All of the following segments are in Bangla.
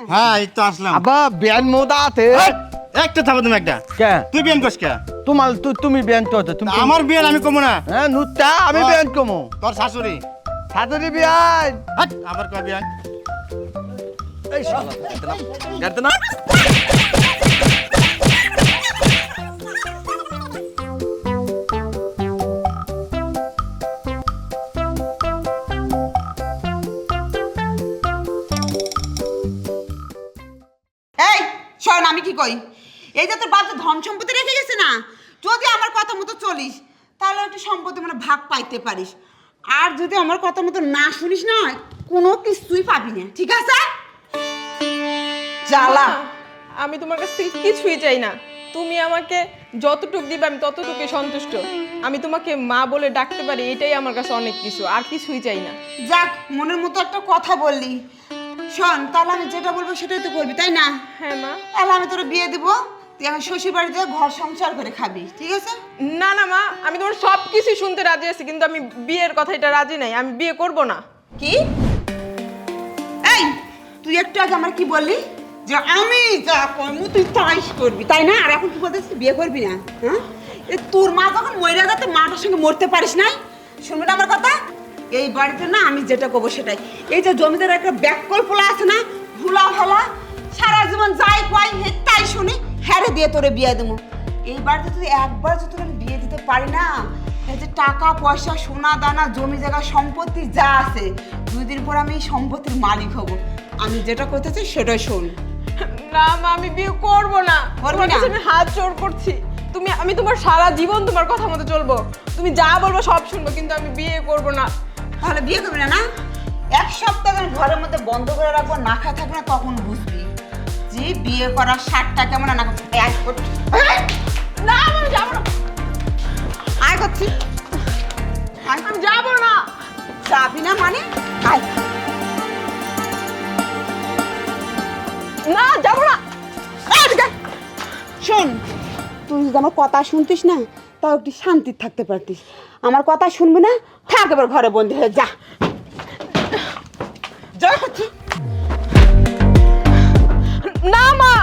হ্যাঁ এই তো আসলাম। আবা বিয়ান মোদা আছে একটা থাকো তুমি একটা। কে তুই বিয়ান করছ কে? তুমি বিয়ান তো তুমি আমার বিয়ান আমি কমু না। হ্যাঁ নুতা আমি বিয়ান কমু তোর শাশুড়ি। সাদরি বিয়ান হাট আবার কয় বিয়ান। এই শালা গাড়তে না এই শোন আমি কি কই, এই যে তোর বাপ যে ধন সম্পত্তি রেখে গেছে না, যদি আমার কথা মতো চলিস তাহলে একটু সম্পত্তি মানে ভাগ পাইতে পারিস, আর যদি আমার কথা মতো না শুনিস না কোনো কিছুই পাবি না, ঠিক আছে? জ্বালা। আমি তোমার কাছ থেকে কিছুই চাই না, তুমি আমাকে যতটুকু দিবে আমি ততটুকুই সন্তুষ্ট। আমি তোমাকে মা বলে ডাকতে পারি, এটাই আমার কাছে অনেক কিছু, আর কিছুই চাই না। যাক, মনের মতো একটা কথা বললি। শোন, তাহলে আমি যেটা বলবো সেটাই তো করবি, তাই না? হ্যাঁ মা। তাহলে আমি তোর বিয়ে দিব, তুই আমার শ্বশুর বাড়িতে ঘর সংসার করে খাবি, ঠিক আছে? না না মা, আমি তোমার সব কিছু শুনতে রাজি আছি, কিন্তু আমি বিয়ের কথা এটা রাজি নাই, আমি বিয়ে করব না। কি? এই তুই একটু আগে আমার কি বললি যে আমি যা কইমু তুই তাই করবি, তাই না? আর এখন কি বলতেছিস বিয়ে করবি না? হ্যাঁ, এ তোর মা যখন মরে যাতে মাটার সঙ্গে মরতে পারিস নাই, শুনবি না আমার কথা? এই বাড়িতে না আমি যেটা করবো সেটাই। এই যে জমিদার একটা ব্যাককল পোলা আছে না, ভুলা ভালা, সারা জীবন যাই কয় তাই শুনি, হ্যারে দিয়ে তোরে বিয়ে দেবো। এই বাড়িতে তুই একবার যদি তোর আমি বিয়ে দিতে পারি না, এই যে টাকা পয়সা সোনা দানা জমি জায়গা সম্পত্তি যা আছে, 2 দিন পর আমি এই সম্পত্তির মালিক হব। আমি যেটা করতেছি সেটাই শোন। না মা, আমি বিয়ে করব না। করবি তোমার না? কাছে আমি হাত জোড় করছি, আমি তোমার সারা জীবন তোমার কথা মতো চলবো, তুমি যা বলবো সব শুনবো, কিন্তু আমি বিয়ে করব না। তাহলে বিয়ে করবি না? না, 1 সপ্তাহ যখন ঘরের মধ্যে বন্ধ করে রাখবো, না খায় থাকবি না, তখন বুঝবি যে বিয়ে করার স্বাদটা কেমন। না না আমি যাবো না, আয় করছি, আমি যাবো না। যাবি না মানে? আয়। না যাবো না। শোন, তুই যদি আমার কথা শুনতিস না, তাও একটু শান্তির থাকতে পারতিস। আমার কথা শুনবি না, থাক এবার ঘরে বন্দি হয়ে যা। যা করছি। না মা,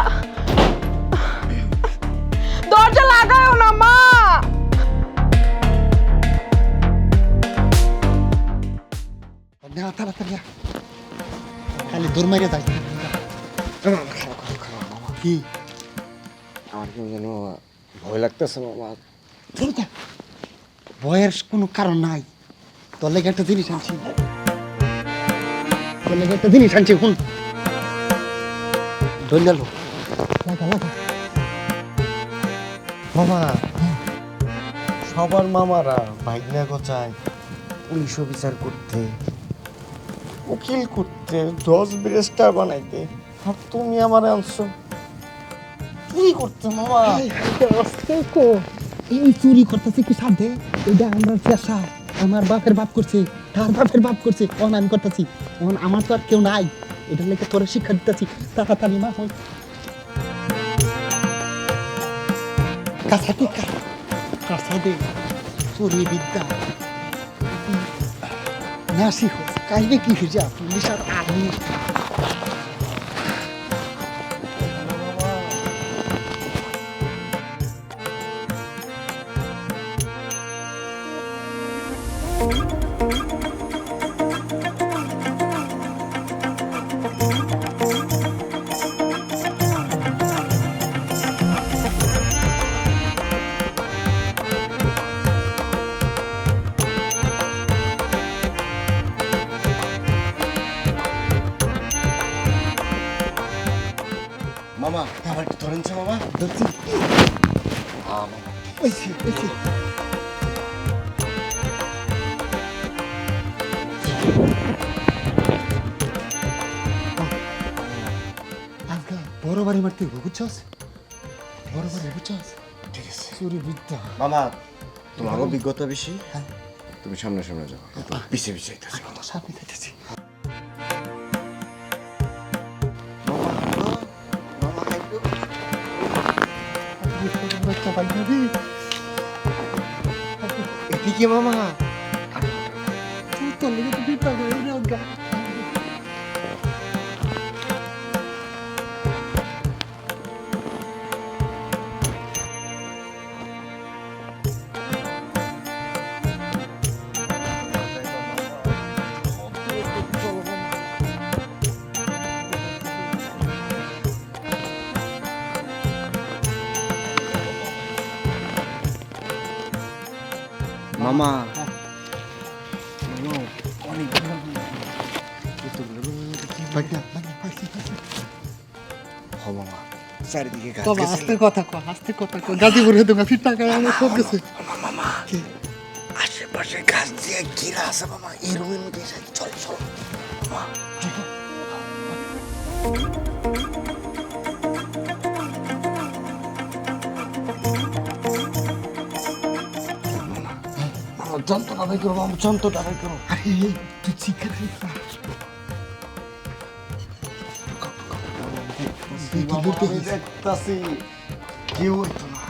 দরজা লাগাও না মা। না তাড়াতাড়ি খালি দূর মাইরে যাই। কি আমার কেউ যেন ভয় লাগতেছে মামা। ভয়ের কোনো কারণ নাই। তোর লেগে একটা জিনিস আনছি, তোর লেগে একটা জিনিস আনছি। শুন, ধন্যালো লাগা লাগা। মামা সবার মামারা ভাইগনা গোচায় পুলিশ অফিসার করতে, উকিল করতে, জজ ব্যারিস্টার বানাইতে, আর তুমি আমার আনছো চুরি করতে মামা। এই চুরি করতেছে কি সাথে? এটা আমার পেশা, আমার বাপের বাপ করছে, তার বাপের বাপ করছে, অন আমি করতেছি। এখন আমার তো আর কেউ নাই, এটা লেগে তোর শিক্ষা দিতেছি। তাড়াতাড়ি মা হই কাছা টিকা কাছা দে চুরি বিদ্যা নাসি হোক কাইবে কি যা পুলিশ আর আর্মি। মামা আমার একটু ধরেনছে মামা। ধরছি ওইছে ওইছে। আজকে বড় বাড়ি মারতে বুঝছস, বড় বাড়ি বুঝছস। ঠিক আছে চুরি বিদ্যা মামা, তোমার অভিজ্ঞতা বেশি, তুমি সামনে সামনে যাও, পিছিয়ে পিছিয়ে যাইতেছো। সামনে যাইতেছি। বাচ্চা পাই না রে। এদিকে মামা। তোর লেগে তো বিপদ হয়ে গেল। মামা হ মামা চারিদিকে গাছ বাবা গাছালি। আস্তে কথা কো, আস্তে কথা কো। গাজীপুরে তো ফির টাকা আমার সব গেছে। মামা আশেপাশে গাছ দিয়ে ঘিরা আছে মামা এই রুমের মধ্যে যাই চল চল মামা মামা যন্ত্রটা বাই করো মামা যন্ত্রটা বাই করো আরে এই, তুই চিকেন খাইস না। আমি দেখতাছি কেউ হইতো না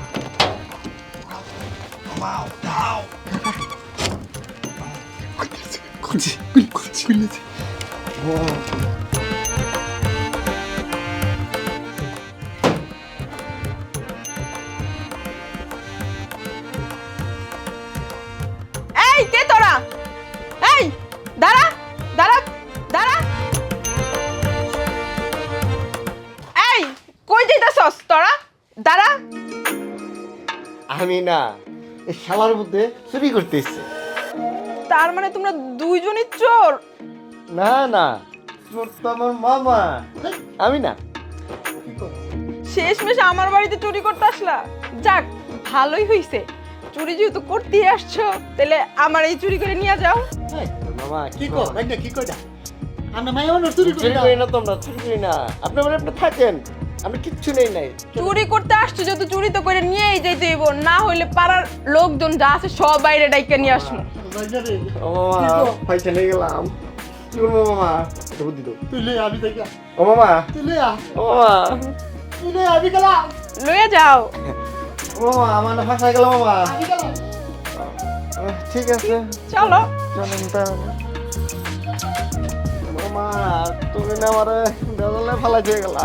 মামা দাও খুলছি, খুলছি। এই কে তোরা? এই দাঁড়া দাঁড়া দাঁড়া। এই কই যাইতাছস তোরা? দাঁড়া। আমি না এই শালার মধ্যে চুরি করতে এসছে তার মানে তোমরা দুইজনই চোর? না না চোর তো আমার মামা আমি না শেষমেশ আমার বাড়িতে চুরি করতে আসলা? যাক ভালোই হইছে, চুরি যেহেতু করতেই আসছো তাহলে আমার এই চুরি করে নিয়ে যাও। মামা কি কো ভাই না, কি কইরা আমরা মাই অন্য চুরি করি চুরি না। করি না তোমরা চুরি করি না আপনি মানে আপনি থাকেন আমি কিচ্ছু নেই নাই চুরি করতে আসছো যেহেতু চুরি তো করে নিয়েই যাইতে হইব, না হইলে পাড়ার লোকজন যা আছে সব বাইরে ডাইকা নিয়ে আসবো। ভাই না রে, ও মামা পয়সা নিয়ে গেলাম কি করবো মামা এটা বুদ্ধি দাও তুই লে আমি দেখা, ও মামা তুই লে আ, ও মামা তুই লে আমি গেলাম, লইয়া যাও। ও মামা আমার না ফাঁসাই গেল মামা আমি গেলাম। ঠিক আছে চলো। চলেন তাহলে মামা তুমি না আমার বেদলে ফালাই দিয়ে গেলা